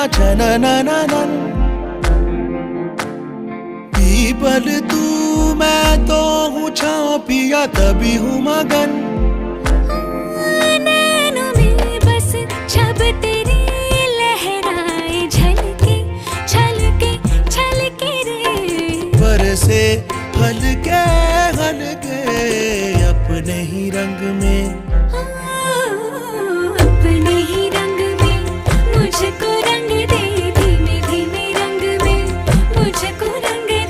छननननन। People तू मैं तो हूँ छाँव पिया तभी हूँ मगन। नैनों में बस छब तेरी लहराए झलके छलके छलके रे। बरसे हल्के हल्के अपने ही रंग में।